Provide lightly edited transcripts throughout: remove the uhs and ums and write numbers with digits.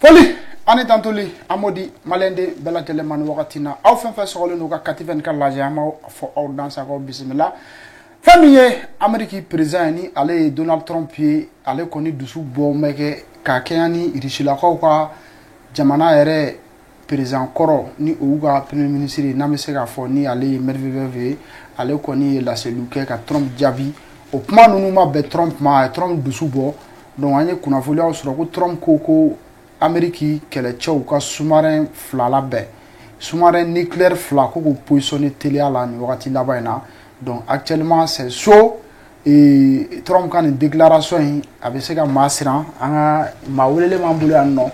Foli ani tantoli amodi malende belatele man wakatina aw fen fen sogole no ka 84 la jama fo aw dansa ko bismillah famiye Ameriki président ni ale Donald Trump ale koni dusu bo meke ka kayani irishila ko kwa jamana yere président koro ni ouga premier ministre na me se ka fo ni ale merveilleux ale koni la seluke ka Trump javi o kuma nunu ma be Trump dusu bo donc anye kuna foli aw soro ko Trump ko Ameriki kɛlɛcɛw ka sous-marin fila bɛɛ sous-marin nucléaire fila ko positionner teliya la ni wagati laban in na donc actuellement c'est chaud et Trump ka nin déclaration in a bɛ se ka maa siran an ka maa welelen b'an bolo yan nɔ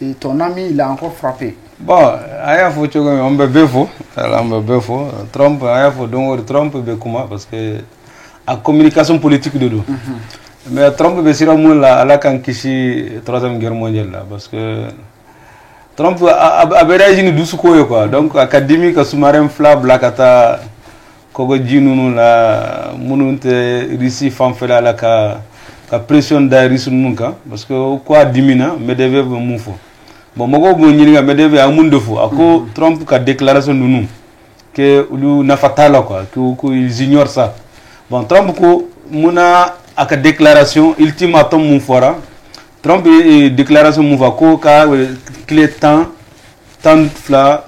et ton ami il a encore frappé. Bon a y'a fɔ cogo min an bɛ bɛɛ fɔ an bɛ bɛɛ fɔ Trump a y'a fɔ don o don Trump bɛ kuma parce que a communication politique de don. Mais Trump be sira mun la ala kan kisi troisième guerre mondiale là parce que Trump a réagi ni dusu ko quoi donc académie ka sous-marin fla blakata ko jinunu la mununte Russie fam fela la ka pression da Russie nunka parce que quoi dimina Medvedev mu fo bon mogo bo nyinga Medvedev amun defo ako Trump ka déclaration nunu que lu nafatala quoi que ils ignorent ça bon Trump ko muna aka déclaration ultimatum mun fora Trump déclaration mun va ko ka clé temps fla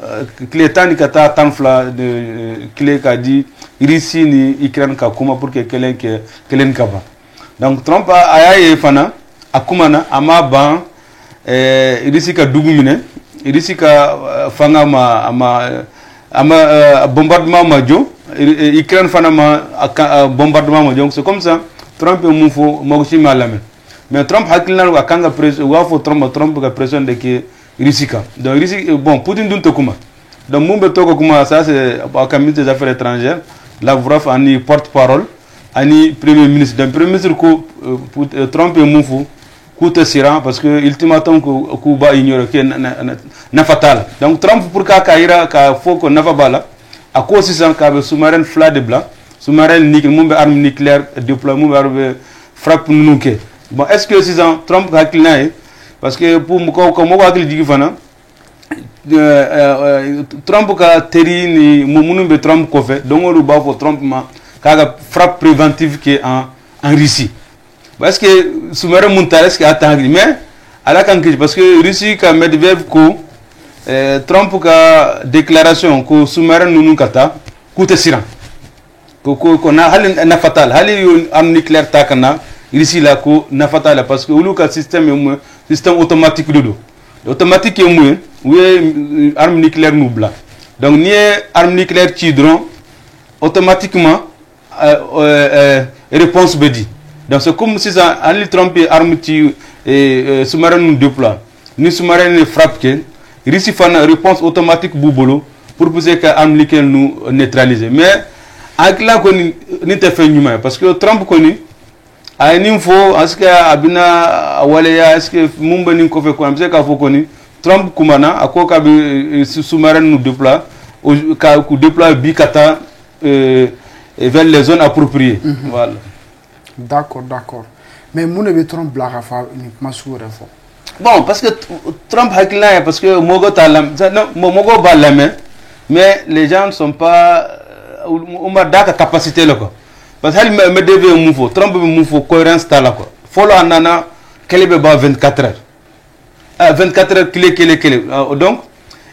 clé temps ni kata temps fla de clé ka di Russie ni Ukraine ka kuma pour que kelen ka ba donc Trump aya fana akumana ama ban Russie ka dugumine Russie ka fanga ama bombardement ma jo Ukraine fana ma bombardement ma jo c'est comme ça Trump est moufo mogoshi malame mais Trump hakilna wa kanga pression wa fo Trump ka pression de que risika donc risika bon Poutine dun to kuma donc mumbe to ko kuma ça c'est au comité des affaires étrangères la vraf ani porte-parole ani premier ministre donc premier ministre ko Trump est moufo coûte sira parce que ultimatum ko ba ignore que na fatal donc Trump pour ka kaira ka fo ko na bala a ko sisan ka be sous-marin fla de blanc sous-marin nucléaire mumbe arme nucléaire déploiement mumbe frappe nuke bon est-ce que 6 ans Trump ka klina parce que pour ko mo wa digi fana Trump ka teri ni mumbe Trump ko fait donc on ba fo Trump ma ka frappe préventive qui en Russie parce que sous-marin montal est-ce que attend mais ala kan parce que Russie ka Medvedev ko Trump ka déclaration ko sous-marin nunu kata coûte siran ko na hali na fatal hali am nucléaire takana ici là ko na fatal parce que ulu ka système automatique dodo automatique mu oui arme nucléaire nubla donc ni arme nucléaire ci drone automatiquement réponse bedi donc c'est comme si ça hali tromper arme ci sous-marin nous déploie ni sous-marin frappe que ici fa réponse automatique bubolo pour pousser que arme nucléaire nous neutraliser mais avec la koni ni te fait nyuma parce que Trump koni ay ni fo est-ce que abina waleya est-ce que mumba ni ko fe ko am se ka fo koni Trump kumana akoka bi sous-marin nous déploie ka ku déploie bi kata vers les zones appropriées voilà d'accord mais mon ne Trump blaga fa uniquement sur info bon parce que Trump hakila parce que mogo talam non mogo balame mais les gens ne sont pas on a daka capacité là quoi parce que me devait moufo Trump me moufo cohérence ta là quoi follow anana kelebe ba 24 heures 24 heures clé donc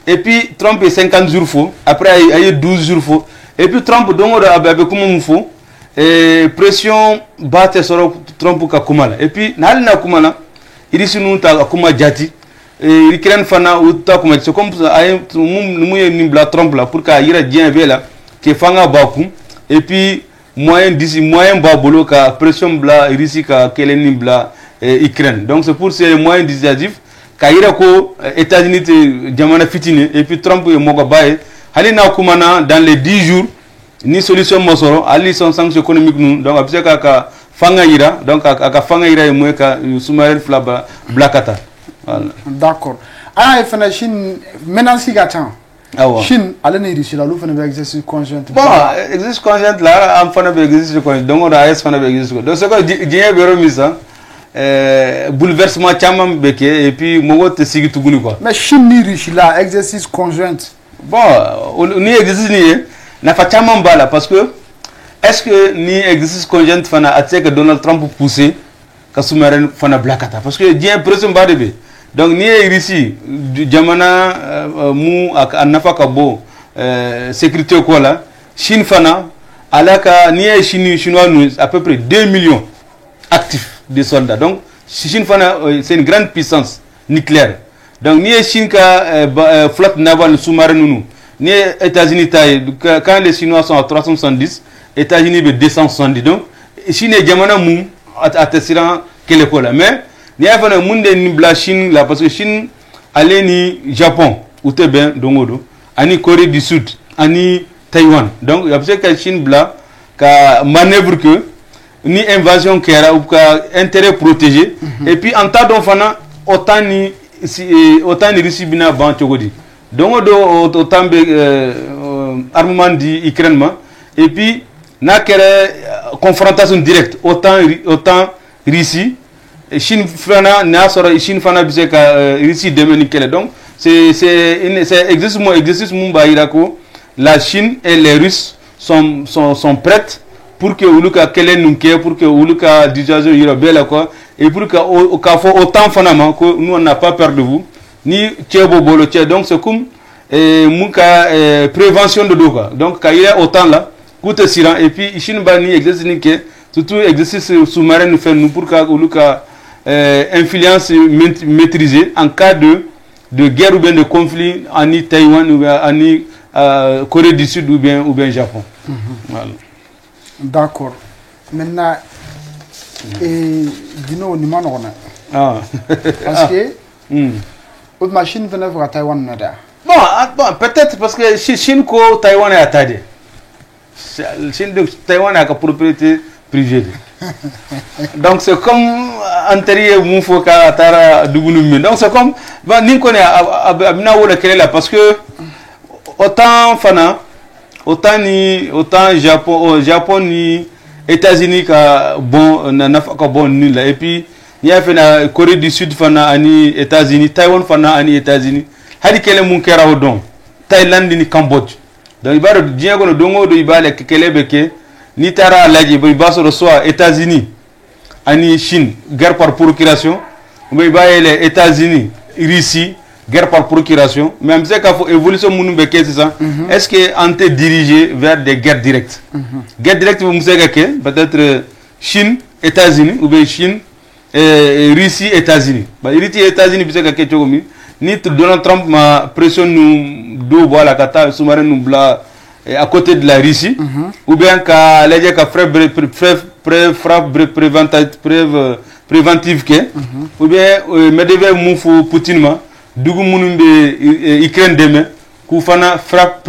et puis Trump est 50 jours faux après il y a 12 jours faux et puis Trump donc avec comme moufo et pression batte sur Trump ka kumala et puis na kumala il dit nous ta kuma jati et Ukraine fana ou ta kuma c'est comme ça ay mu ni bla Trump là pour ka ira bien là qui fanga baku et puis moyen babolo ka pression bla Russie ka keleni bla Ukraine donc c'est pour ces moyens dissuasifs ka ira ko États-Unis jamana fitine et puis Trump e moga bae halina kumana dans les 10 jours ni solution mosoro ali son sanction économique nous donc après ka fanga ira donc ka fanga ira e moy ka sous-marin fla blakata voilà d'accord ah fana Chine maintenant si gatan Chine allez ne Russie là lu fana exercice conjoint bon exercice conjoint là am fana exercice conjoint donc on a fana exercice donc c'est quoi dien bero misa bouleversement chamam beke et puis mogo te sigi tuguni quoi. Mais Chine ni Russie là exercice conjoint. Bon ni exercice ni na fa chamam bala parce que est-ce que ni exercice conjoint fana atse que Donald Trump poussé ka soumaren fana blakata parce que dien pression ba debe. Donc ni Russie jamana mu anafa ka bo sécurité quoi là Chine fana alaka ni chinois nous à peu près 2 millions actifs de soldats. Donc, Chine c'est une grande puissance nucléaire. Donc, ni Chine ka flotte navale sous-marine ni États-Unis quand les Chinois sont à 370, États-Unis à 270. Donc, Chine est jamana mou attestirant quelle école là. Mais ni a fait monde ni bla Chine là parce que Chine allait ni Japon ou te ben dongodo, ani Corée du Sud, ani Taïwan. Donc, il y a besoin que Chine bla ka manœuvre que ni invasion qui era ou intérêt protégé et puis en tas d'enfants autant ni Russie bina ban chogodi donc autant armement di Ukraine et puis na kere confrontation directe autant Russie Chine fana na sora Chine fana bise ka Russie demeni kele donc c'est exercice mumba irako la Chine et les Russes sont prêtes pour que uluka kelen nunke pour que uluka dissuasion yirabela quoi et pour que au faut autant fanama que nous on n'a pas peur de vous ni tchebo bolo tché donc c'est comme muka prévention de doka donc quand il y a autant là coûte siran et puis Chine ba ni exercice ni que surtout exercice sous-marin nous fait nous pour que uluka influence maîtrisée en cas de guerre ou bien de conflit en Taïwan ou bien en Corée du Sud ou bien Japon. Voilà. D'accord. Maintenant, dis-nous, ni on ah. Parce que, votre machine venait voir Taïwan nada. Bon, peut-être parce que Chine ko Taïwan est attaqué. Chine de Taïwan a une propriété privée. Donc c'est comme antérieur Moufoka Tara Dubunumi. Donc c'est comme, ni connaît Abina ou le là parce que autant Fana. Autant Japon ni États-Unis ka bon na ka bon ni là et puis il y a fait la Corée du Sud fana ani États-Unis Taïwan fana ani États-Unis hadi kele mun kera odon Thaïlande ni Cambodge donc ibaro diego no dongo do ibale kele beke ni tara laji bo ibaso soit États-Unis ani Chine guerre par procuration ou ibaye les États-Unis Russie guerre par procuration, mais on sait qu'il faut évolution c'est ça. Est-ce que on te dirigé vers des guerres directes? Guerre directe, vous savez que peut-être Chine, États-Unis, ou bien Chine, Russie, États-Unis. Russie, États-Unis, vous savez que ni Donald Trump m'a pression nous deux voilà kata sous-marin nous bla à côté de la Russie, ou bien qu'à les gens préventive ou bien Medvedev mou Poutine Dougou Mounumbe Ukraine demain, Koufana frappe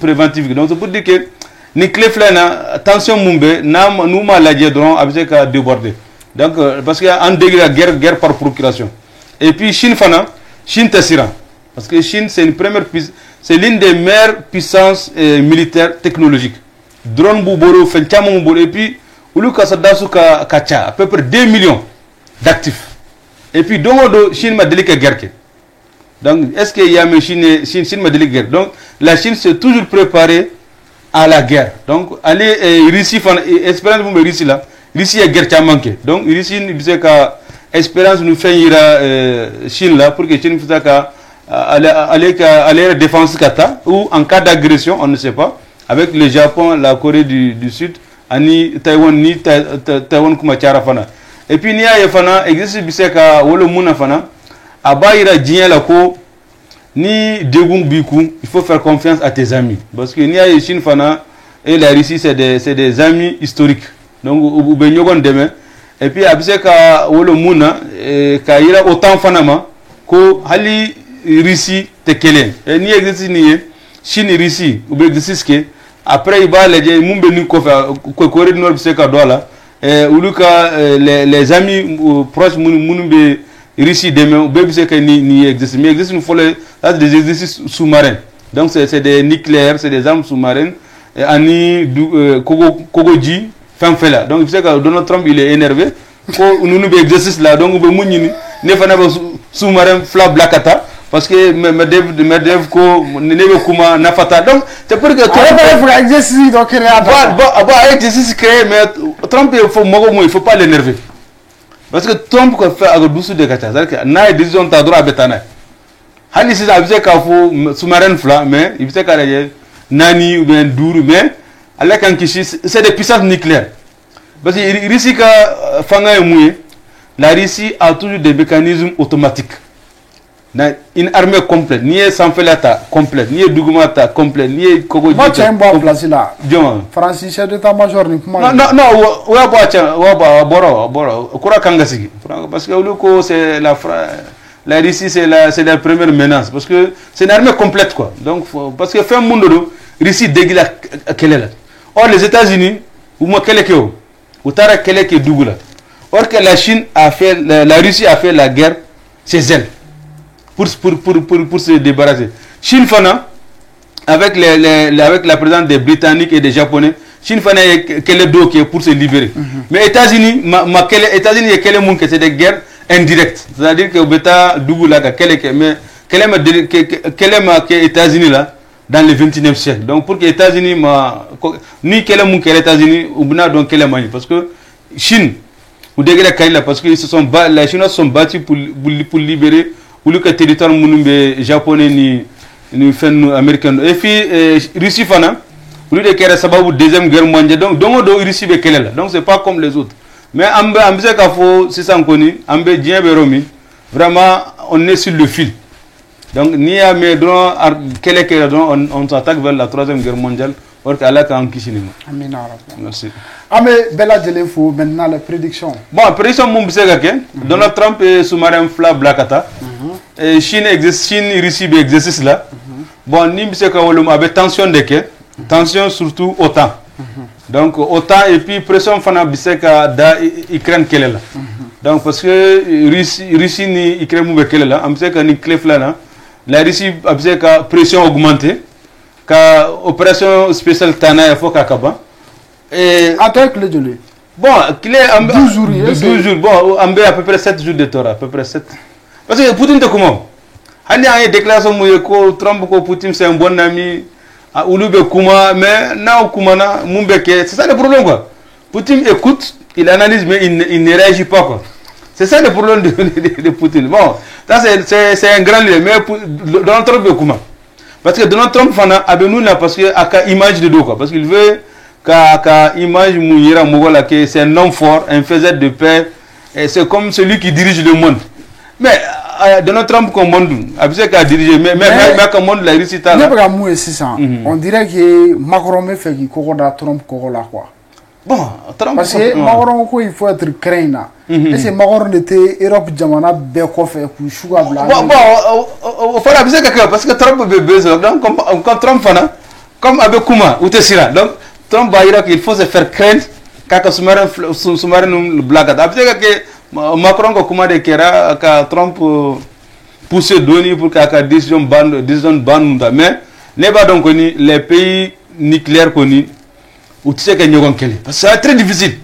préventive. Donc c'est pour dire que ni clé flana attention Mumbe, nous maladie drone avec à déborder. Donc parce qu'il y a un degré de guerre par procuration. Et puis Chine fana, Chine tessira. Parce que Chine c'est une première c'est l'une des meilleures puissances militaires technologiques. Drone Bouboro, Fenchamo Bouboro, et puis Uluka Sadasuka Kacha, à peu près 2 millions d'actifs. Et puis donc Chine m'a délicat guerre. Donc, est-ce qu'il y a une Chine m'a dit guerre? Donc, la Chine s'est toujours préparée à la guerre. Donc, allez, Russie, espérance vous me Russie là, Russie a guerre qui a manqué. Donc, Russie, il disait que espérance nous fait ira Chine là pour que Chine fasse aller la défense kata ou en cas d'agression, on ne sait pas, avec le Japon, la Corée du Sud, ni Taïwan kuma chara fana. Et puis, il y a fana existe biseka wolo muna fana. Abaïra djien la ko ni degung biku, il faut faire confiance à tes amis parce que ni a Chine fana et la Russie c'est des amis historiques. Donc ou benyogon demain et puis abiseka wolo muna ka ira autant fanama ko hali Russie te kelen et ni existe ni Chine Russie ou existe que après il va les mumbe ni ko Corée du Nord biseka dola et uluka les amis proches munumbe Russie demain, ni existe. Mais existe une folie, des exercices sous-marins. Donc c'est des nucléaires, c'est des armes sous-marines. Ani Kogoji, fin fait là. Donc vous savez que Donald Trump il est énervé ko nunu be exercice là donc be muñini ne fana be sous-marin fla blakata parce que me dev ko ne be kuma nafata donc c'est pour que Trump exercice donc créé exercice créé mais Trump il faut pas l'énerver parce que Trump ko fait avec douce de kata c'est que na décision ta droit betana hani c'est abise ka fo sous-marin fla mais il peut ka nani ou bien dur mais ala kan kishi c'est des puissances nucléaires parce que Russie ka fanga mouye la Russie a toujours des mécanismes automatiques une armée complète ni sans felata complète ni dugumata complète ni kogo moi tiens bon place là Dion Francis chef d'état-major ni non wa boro kura kanga sigi parce que luko c'est la Russie c'est la première menace parce que c'est une armée complète quoi donc parce que fait un monde Russie dégila kelela or les États-Unis ou moi kelekeo ou tara keleke dugula or que la Chine a fait la Russie a fait la guerre chez elle pour se débarrasser Chine fana avec avec la présence des Britanniques et des Japonais Chine fana kele do pour se libérer mais États-Unis États-Unis et kele mun que c'est des guerres indirectes c'est-à-dire que beta dugula ka keleke mais kelema que États-Unis là dans le 21e siècle. Donc pour que les États-Unis ni quel est les États-Unis ou bien donc quel est parce que Chine ou degré Kaila parce que les Chinois sont battus pour libérer ou le territoire mounumbe japonais ni fin américain et puis Russie fana ou le kera sababu deuxième guerre mondiale donc Russie be kelela donc c'est pas comme les autres mais ambe ka fo c'est ça connu ambe dien beromi vraiment on est sur le fil. Donc, ni à mes droits, on s'attaque vers la troisième guerre mondiale, or qu'Allah a en Kishinima. Merci. Amé Bella Djelefo, maintenant les prédictions. Bon, prédiction Moumbisegake, Donald Trump est sous-marin Fla Blakata, Chine Russie exercice là. Bon, Nimbiseka Wolum avait tension de que, tension surtout OTAN. Donc, OTAN et puis pression Fana Biseka da Ukraine Kelela. Donc, parce que Russie ni Ukraine Moube Kelela, Amseka ni Klefla là. La Russie a besoin de pression augmentée, que opération spéciale Tana il faut qu'acaba. Et avec le gelé. Bon, qu'il est 12 jours. 12 jours. Bon, à peu près 7 jours de Torah, à peu près 7. Parce que Poutine te comment? Il y a une déclaration que Trump que Poutine c'est un bon ami. Ulube Kuma, mais na Kumana Mumbeke, c'est ça le problème quoi. Poutine écoute, il analyse mais il ne réagit pas quoi. C'est ça le problème de Poutine. Bon, ça c'est un grand lieu, mais Donald Trump est comment? Parce que Donald Trump a besoin là parce que a image de dos quoi, parce qu'il veut qu'à image mouillera Mogola que c'est un homme fort, un faiseur de paix, et c'est comme celui qui dirige le monde. Mais Donald Trump comme monde, abusé qu'à diriger, mais comme monde la Russie là. On dirait que Macron me fait qu'il court Trump là quoi. Bon, Trump parce que Macron il faut être craint. Et c'est Macron était Europe jamana bekofe ku shuga bla. Bon, faut abuser quelqu'un parce que Trump veut besoin. Donc comme Trump fana, comme avec Kuma ou Tessira. Donc Trump va dire qu'il faut se faire craindre quand sous-marin blague. Abuser que Macron ko Kuma de kera ka Trump pousser donner pour ka décision ban mais n'est pas donc les pays nucléaires connus ou tu sais que c'est très difficile.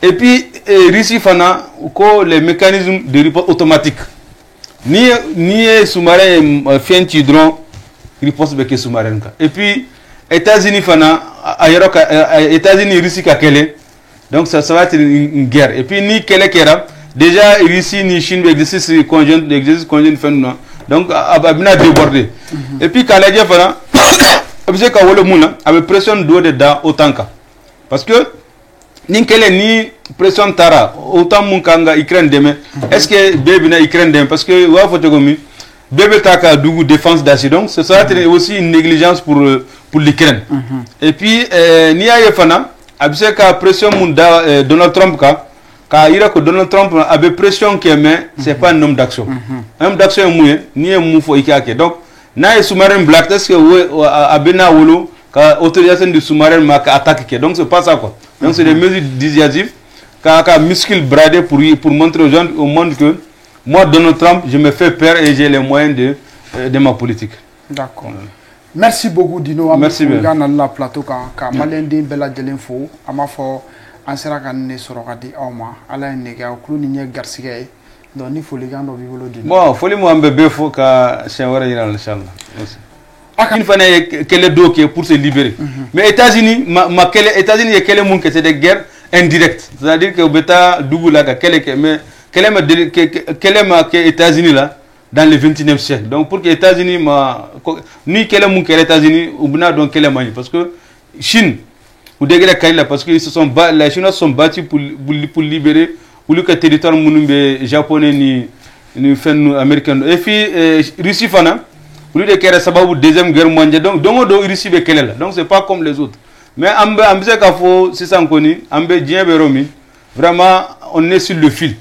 Et puis Russie fana les mécanismes de riposte automatique ni sous-marin fait un drone riposte avec sous-marin et puis États-Unis fana États-Unis Russie kakele donc ça va être une guerre et puis ni kele kera déjà Russie ni Chine exercice conjoint fait donc abina débordé et puis Canadien fana objet ka wole muna avec pression d'eau dedans autant ka parce que ni kele ni pression tara autant mun kanga Ukraine demain est-ce que bébé na Ukraine demain parce que wa photogomi bébé taka dougu défense d'acide donc ce sera aussi une négligence pour l'Ukraine et puis ni aye fana objet ka pression mun da Donald Trump ka ira que Donald Trump avait pression que mais c'est pas un homme d'action un homme d'action mouye ni mu fo ikake donc na sous-marin black est-ce que abena wolo ka autorisation du sous-marin ma attaque donc c'est pas ça quoi donc c'est des mesures dissuasives ka muscle bradé pour montrer aux gens au monde que moi Donald Trump je me fais peur et j'ai les moyens de ma politique. D'accord. Merci beaucoup Dino. Merci bien. On la plateau ka malende bela djelenfo amafo an sera ka ne sɔrɔ ka di aw ma ala ye nege aw kulo ni ɲɛ garisɛgɛ ye donc ni folikan dɔ b'i bolo di bon foli mu an bɛ bɛɛ fo ka siɲɛ wɛrɛ yira inchallah il fallait que les deux pour se libérer mais États-Unis États-Unis est quel monde que c'est des guerres indirectes c'est-à-dire que beta double là mais quel est États-Unis là dans le 21e siècle donc pour que États-Unis ni quel monde que les États-Unis ou bien donc quel est parce que Chine ou dégré là parce que les Chinois sont battus pour libérer pour le territoire munumbe japonais ni fin américain et puis Russie fana pour lui de sababu deuxième guerre mondiale donc Russie be kelela donc c'est pas comme les autres mais ambe se ka fo c'est ça koni ambe dien be romi vraiment on est sur le fil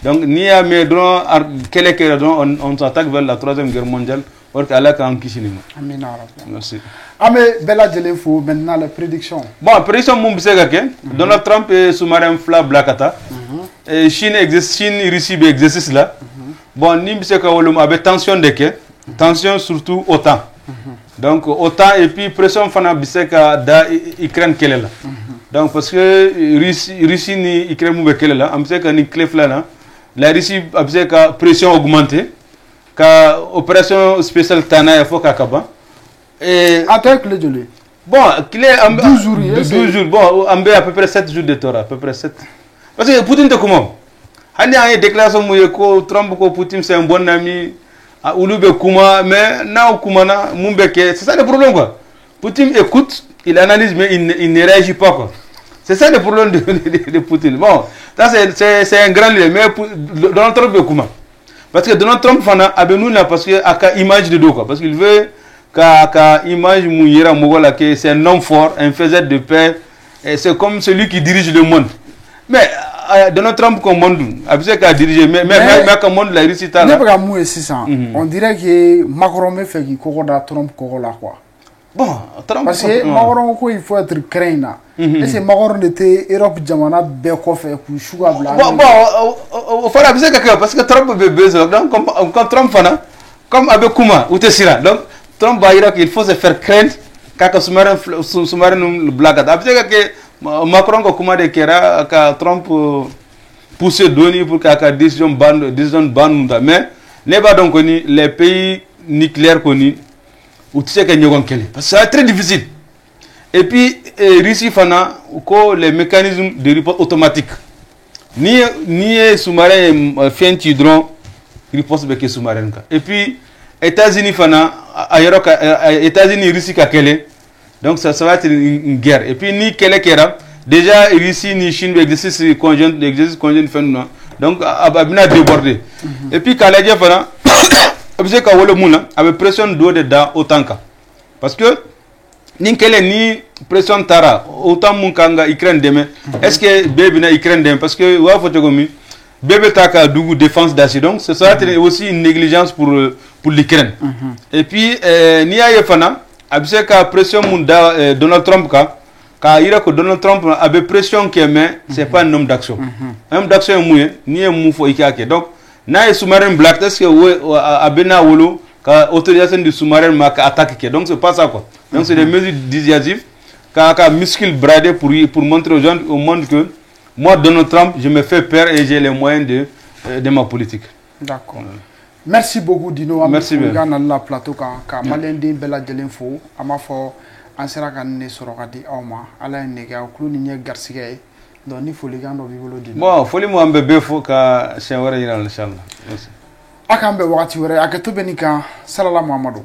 donc ni a mais drone on s'attaque vers la troisième guerre mondiale or ala ka en kishinima amina rabbi merci ame bela jelen fo maintenant la prédiction bon prédiction mum se ka ke Donald Trump et sous-marin fla blakata et Chine Russie be exercice là bon ni se ka wolum avec tension de ke tension surtout OTAN donc OTAN et puis pression fana biseka da Ukraine kelela donc parce que Russie ni Ukraine mu be kelela am seka ni clef là la Russie biseka pression augmentée ka opération spéciale Tana ya foka kaba et attaque le joli bon clé 12 jours 12 jours bon ambe à peu près 7 jours de Torah à peu près 7 parce que Poutine te comment hani a déclaration mu ko Trump ko Poutine c'est un bon ami Oulube Kuma, mais na Kumana, Mumbeke, c'est ça le problème quoi. Poutine écoute, il analyse, mais il ne réagit pas quoi. C'est ça le problème de Poutine. Bon, c'est un grand lieu, mais Donald Trump est Kuma. Parce que Donald Trump a besoin là parce que a image de dos quoi, parce qu'il veut qu'à image Mouyera Mogola que c'est un homme fort, un faiseur de paix, et c'est comme celui qui dirige le monde. Mais Donald Trump comme monde a besoin qu'à diriger mais comme monde la Russie là ne pas mouer 600 on dirait que Macron me fait qui cocoda Trump cocola quoi bon Trump parce que Macron ko il faut être craint et c'est Macron était Europe jamana be ko fait pour chouga bla bon au fara besoin que parce que Trump be besoin donc comme Trump fana comme avec Kuma ou Tessira donc Trump va dire qu'il faut se faire craindre quand sous-marin blague a besoin que Macron ko kuma de kera ka Trump pousser donner pour ka décision ban mais ne ba donc ni les pays nucléaires connus ou tu sais que nyogon kele parce que c'est très difficile et puis Russie fana ko les mécanismes de riposte automatique ni sous-marin fin drone riposte be ke sous-marin ka et puis États-Unis fana aéro États-Unis Russie ka kele donc ça va être une guerre et puis ni quelle kera déjà Russie ni Chine exercice conjoint fait donc abina débordé et puis Canadien fana objet ka wolo muna avec pression d'eau dedans autant ka parce que ni quelle ni pression tara autant mun kanga Ukraine demain est-ce que bébé na Ukraine demain parce que wa photogomi bébé taka dougu défense d'acide donc ça va être aussi une négligence pour l'Ukraine et puis ni aye fana abise ka pression munda Donald Trump ka ira ko Donald Trump avait pression que mais c'est pas un homme d'action un homme d'action mouye ni mou fo ikake donc na sous-marin black est-ce que abena wolo ka autorisation du sous-marin ma ka attaque donc c'est pas ça quoi donc c'est des mesures dissuasives ka muscle bradé pour montrer aux gens au monde que moi Donald Trump je me fais peur et j'ai les moyens de ma politique. D'accord. Merci beaucoup Dino. Merci bien. Dans la plateau ka Malendi bela jelen fo ama fo an sera ka ne sɔrɔ ka di aw ma ala ye nege aw kulo ni ɲɛ garisɛgɛ ye donc ni folikan dɔ b'i bolo Dino. Bon foli mu an bɛ bɛɛ fo ka siɲɛ wɛrɛ yira inchallah. A k'an bɛn wagati wɛrɛ a kɛ to bɛ nin kan Salala Muhamadu.